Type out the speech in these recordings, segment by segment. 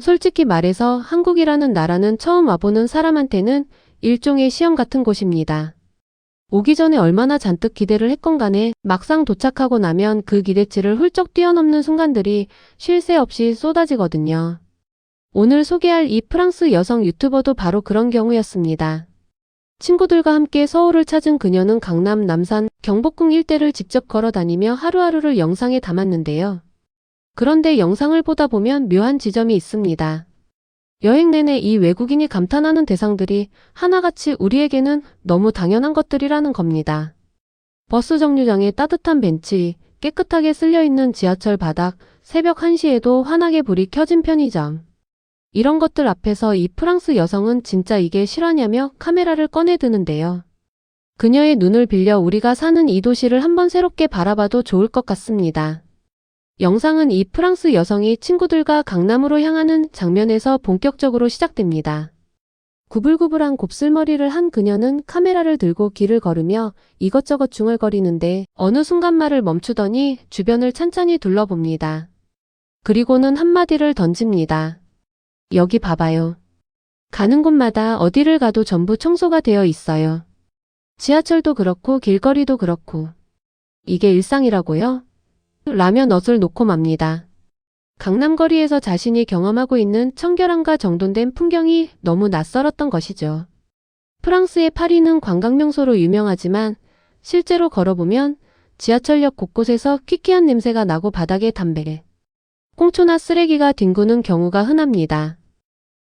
솔직히 말해서 한국이라는 나라는 처음 와보는 사람한테는 일종의 시험 같은 곳입니다. 오기 전에 얼마나 잔뜩 기대를 했건 간에 막상 도착하고 나면 그 기대치를 훌쩍 뛰어넘는 순간들이 쉴 새 없이 쏟아지거든요. 오늘 소개할 이 프랑스 여성 유튜버도 바로 그런 경우였습니다. 친구들과 함께 서울을 찾은 그녀는 강남, 남산, 경복궁 일대를 직접 걸어 다니며 하루하루를 영상에 담았는데요. 그런데 영상을 보다 보면 묘한 지점이 있습니다. 여행 내내 이 외국인이 감탄하는 대상들이 하나같이 우리에게는 너무 당연한 것들이라는 겁니다. 버스 정류장에 따뜻한 벤치, 깨끗하게 쓸려있는 지하철 바닥, 새벽 1시에도 환하게 불이 켜진 편의점. 이런 것들 앞에서 이 프랑스 여성은 진짜 이게 실화냐며 카메라를 꺼내드는데요. 그녀의 눈을 빌려 우리가 사는 이 도시를 한번 새롭게 바라봐도 좋을 것 같습니다. 영상은 이 프랑스 여성이 친구들과 강남으로 향하는 장면에서 본격적으로 시작됩니다. 구불구불한 곱슬머리를 한 그녀는 카메라를 들고 길을 걸으며 이것저것 중얼거리는데 어느 순간 말을 멈추더니 주변을 찬찬히 둘러봅니다. 그리고는 한마디를 던집니다. 여기 봐봐요. 가는 곳마다 어디를 가도 전부 청소가 되어 있어요. 지하철도 그렇고 길거리도 그렇고. 이게 일상이라고요? 라며 넛을 놓고 맙니다. 강남거리에서 자신이 경험하고 있는 청결함과 정돈된 풍경이 너무 낯설었던 것이죠. 프랑스의 파리는 관광명소로 유명하지만 실제로 걸어보면 지하철역 곳곳에서 퀴퀴한 냄새가 나고 바닥에 담배, 꽁초나 쓰레기가 뒹구는 경우가 흔합니다.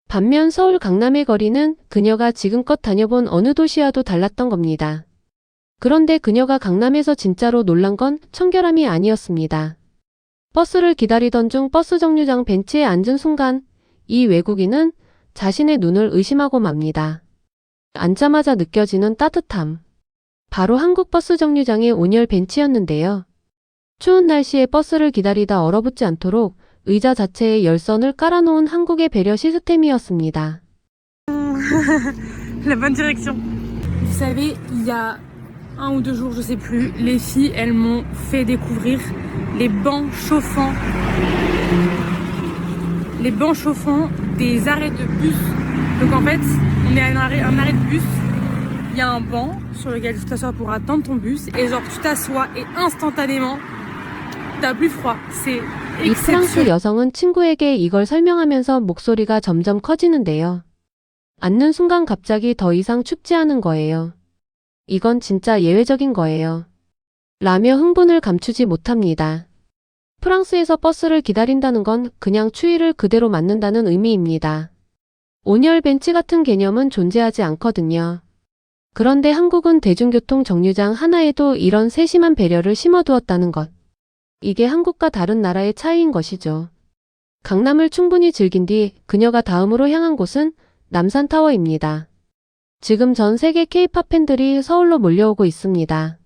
반면 서울 강남의 거리는 그녀가 지금껏 다녀본 어느 도시와도 달랐던 겁니다. 그런데 그녀가 강남에서 진짜로 놀란 건 청결함이 아니었습니다. 버스를 기다리던 중 버스 정류장 벤치에 앉은 순간 이 외국인은 자신의 눈을 의심하고 맙니다. 앉자마자 느껴지는 따뜻함. 바로 한국 버스 정류장의 온열 벤치였는데요. 추운 날씨에 버스를 기다리다 얼어붙지 않도록 의자 자체에 열선을 깔아놓은 한국의 배려 시스템이었습니다. La bonne direction. Vous savez, il y a 1 ou 2 jours, je sais plus, les filles, elles m'ont fait découvrir les bancs chauffants des arrêts de bus. Donc en fait, on est à un arrêt de bus, il y a un banc sur lequel tu t'assois pour attendre ton bus et genre tu t'assois et instantanément t'as plus froid. C'est 이 프랑스 여성은 친구에게 이걸 설명하면서 목소리가 점점 커지는데요. 앉는 순간 갑자기 더 이상 춥지 않은 거예요. 이건 진짜 예외적인 거예요. 라며 흥분을 감추지 못합니다. 프랑스에서 버스를 기다린다는 건 그냥 추위를 그대로 맞는다는 의미입니다. 온열 벤치 같은 개념은 존재하지 않거든요. 그런데 한국은 대중교통 정류장 하나에도 이런 세심한 배려를 심어두었다는 것. 이게 한국과 다른 나라의 차이인 것이죠. 강남을 충분히 즐긴 뒤 그녀가 다음으로 향한 곳은 남산타워입니다. 지금 전 세계 K-팝 팬들이 서울로 몰려오고 있습니다.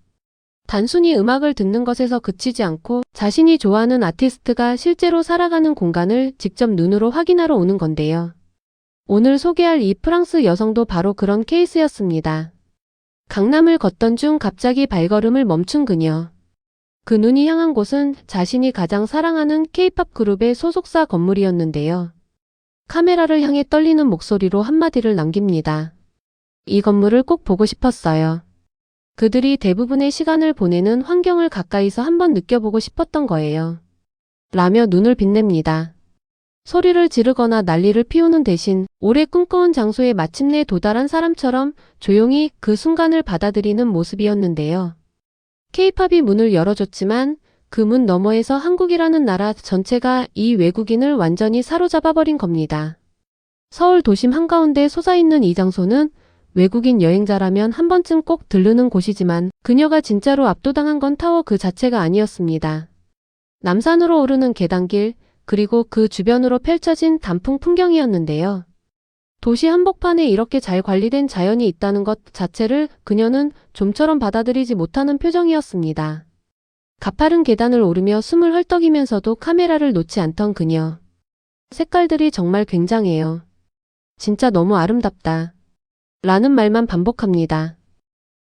단순히 음악을 듣는 것에서 그치지 않고 자신이 좋아하는 아티스트가 실제로 살아가는 공간을 직접 눈으로 확인하러 오는 건데요. 오늘 소개할 이 프랑스 여성도 바로 그런 케이스였습니다. 강남을 걷던 중 갑자기 발걸음을 멈춘 그녀. 그 눈이 향한 곳은 자신이 가장 사랑하는 K-팝 그룹의 소속사 건물이었는데요. 카메라를 향해 떨리는 목소리로 한마디를 남깁니다. 이 건물을 꼭 보고 싶었어요. 그들이 대부분의 시간을 보내는 환경을 가까이서 한번 느껴보고 싶었던 거예요. 라며 눈을 빛냅니다. 소리를 지르거나 난리를 피우는 대신 오래 꿈꿔온 장소에 마침내 도달한 사람처럼 조용히 그 순간을 받아들이는 모습이었는데요. K-팝이 문을 열어줬지만 그 문 너머에서 한국이라는 나라 전체가 이 외국인을 완전히 사로잡아버린 겁니다. 서울 도심 한가운데 솟아있는 이 장소는 외국인 여행자라면 한 번쯤 꼭 들르는 곳이지만 그녀가 진짜로 압도당한 건 타워 그 자체가 아니었습니다. 남산으로 오르는 계단길, 그리고 그 주변으로 펼쳐진 단풍 풍경이었는데요. 도시 한복판에 이렇게 잘 관리된 자연이 있다는 것 자체를 그녀는 좀처럼 받아들이지 못하는 표정이었습니다. 가파른 계단을 오르며 숨을 헐떡이면서도 카메라를 놓지 않던 그녀. 색깔들이 정말 굉장해요. 진짜 너무 아름답다. 라는 말만 반복합니다.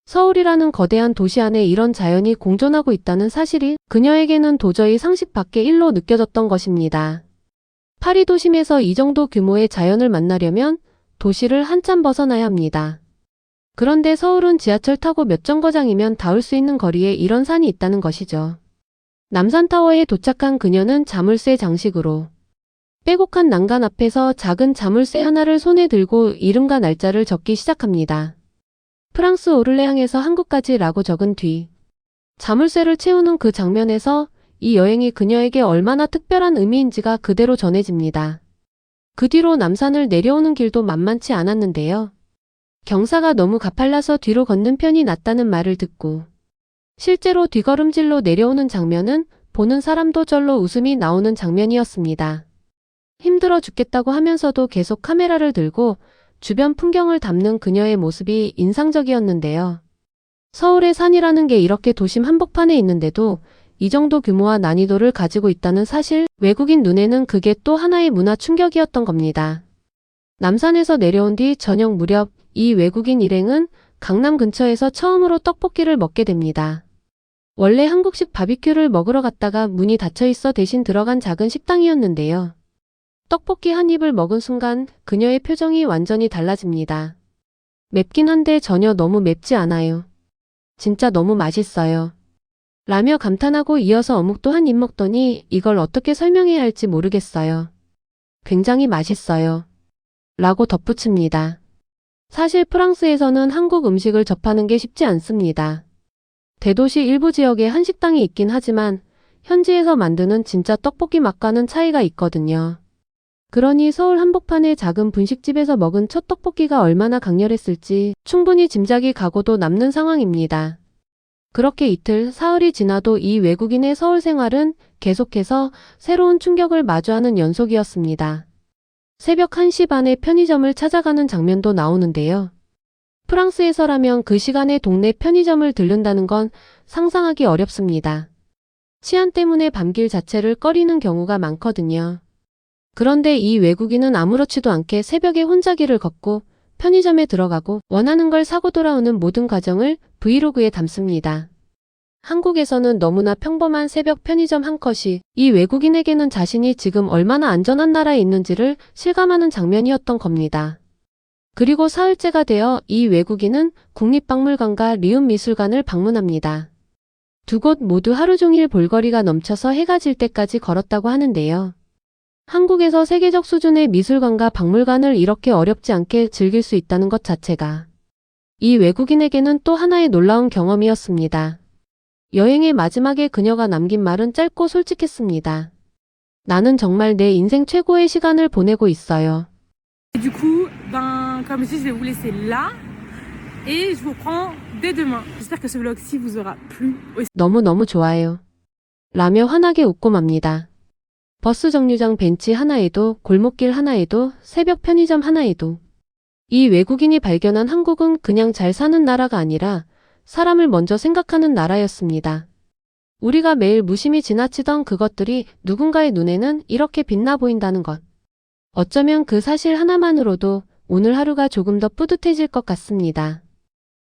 서울이라는 거대한 도시 안에 이런 자연이 공존하고 있다는 사실이 그녀에게는 도저히 상식 밖의 일로 느껴졌던 것입니다. 파리 도심에서 이 정도 규모의 자연을 만나려면 도시를 한참 벗어나야 합니다. 그런데 서울은 지하철 타고 몇 정거장이면 닿을 수 있는 거리에 이런 산이 있다는 것이죠. 남산타워에 도착한 그녀는 자물쇠 장식으로 빼곡한 난간 앞에서 작은 자물쇠 하나를 손에 들고 이름과 날짜를 적기 시작합니다. 프랑스 오를레앙에서 한국까지 라고 적은 뒤 자물쇠를 채우는 그 장면에서 이 여행이 그녀에게 얼마나 특별한 의미인지가 그대로 전해집니다. 그 뒤로 남산을 내려오는 길도 만만치 않았는데요. 경사가 너무 가팔라서 뒤로 걷는 편이 낫다는 말을 듣고 실제로 뒷걸음질로 내려오는 장면은 보는 사람도 절로 웃음이 나오는 장면이었습니다. 힘들어 죽겠다고 하면서도 계속 카메라를 들고 주변 풍경을 담는 그녀의 모습이 인상적이었는데요. 서울의 산이라는 게 이렇게 도심 한복판에 있는데도 이 정도 규모와 난이도를 가지고 있다는 사실, 외국인 눈에는 그게 또 하나의 문화 충격이었던 겁니다. 남산에서 내려온 뒤 저녁 무렵 이 외국인 일행은 강남 근처에서 처음으로 떡볶이를 먹게 됩니다. 원래 한국식 바비큐를 먹으러 갔다가 문이 닫혀 있어 대신 들어간 작은 식당이었는데요. 떡볶이 한 입을 먹은 순간 그녀의 표정이 완전히 달라집니다. 맵긴 한데 전혀 너무 맵지 않아요. 진짜 너무 맛있어요. 라며 감탄하고 이어서 어묵도 한 입 먹더니 이걸 어떻게 설명해야 할지 모르겠어요. 굉장히 맛있어요. 라고 덧붙입니다. 사실 프랑스에서는 한국 음식을 접하는 게 쉽지 않습니다. 대도시 일부 지역에 한식당이 있긴 하지만 현지에서 만드는 진짜 떡볶이 맛과는 차이가 있거든요. 그러니 서울 한복판의 작은 분식집에서 먹은 첫 떡볶이가 얼마나 강렬했을지 충분히 짐작이 가고도 남는 상황입니다. 그렇게 이틀, 사흘이 지나도 이 외국인의 서울 생활은 계속해서 새로운 충격을 마주하는 연속이었습니다. 새벽 1시 반에 편의점을 찾아가는 장면도 나오는데요. 프랑스에서라면 그 시간에 동네 편의점을 들른다는 건 상상하기 어렵습니다. 치안 때문에 밤길 자체를 꺼리는 경우가 많거든요. 그런데 이 외국인은 아무렇지도 않게 새벽에 혼자 길을 걷고 편의점에 들어가고 원하는 걸 사고 돌아오는 모든 과정을 브이로그에 담습니다. 한국에서는 너무나 평범한 새벽 편의점 한 컷이 이 외국인에게는 자신이 지금 얼마나 안전한 나라에 있는지를 실감하는 장면이었던 겁니다. 그리고 사흘째가 되어 이 외국인은 국립박물관과 리움미술관을 방문합니다. 두 곳 모두 하루 종일 볼거리가 넘쳐서 해가 질 때까지 걸었다고 하는데요. 한국에서 세계적 수준의 미술관과 박물관을 이렇게 어렵지 않게 즐길 수 있다는 것 자체가 이 외국인에게는 또 하나의 놀라운 경험이었습니다. 여행의 마지막에 그녀가 남긴 말은 짧고 솔직했습니다. 나는 정말 내 인생 최고의 시간을 보내고 있어요. Et du coup, ben, comme je dis, je vais vous laisser là et je vous reprends dès demain. J'espère que ce vlog-ci vous aura plu. 너무너무 좋아요. 라며 환하게 웃고 맙니다. 버스 정류장 벤치 하나에도 골목길 하나에도 새벽 편의점 하나에도 이 외국인이 발견한 한국은 그냥 잘 사는 나라가 아니라 사람을 먼저 생각하는 나라였습니다. 우리가 매일 무심히 지나치던 그것들이 누군가의 눈에는 이렇게 빛나 보인다는 것. 어쩌면 그 사실 하나만으로도 오늘 하루가 조금 더 뿌듯해질 것 같습니다.